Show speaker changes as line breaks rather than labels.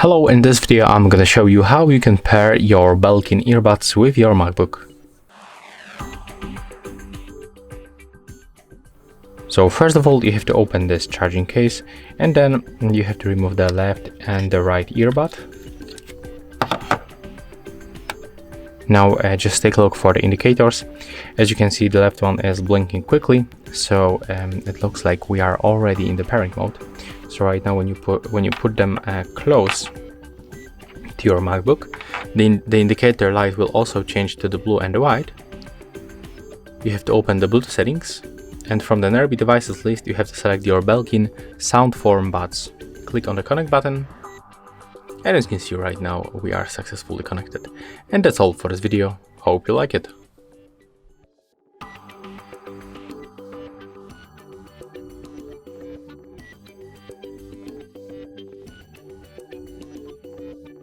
Hello, in this video I'm gonna show you how you can pair your Belkin earbuds with your MacBook. So first of all, you have to open this charging case, and then you have to remove the left and the right earbud. Now just take a look for the indicators. As you can see, the left one is blinking quickly, so it looks like we are already in the pairing mode. So right now when you put them close to your MacBook, the indicator light will also change to the blue and the white. You have to open the Bluetooth settings, and from the nearby devices list you have to select your Belkin SoundForm Buds. Click on the connect button, and as you can see right now we are successfully connected. And that's all for this video. Hope you like it.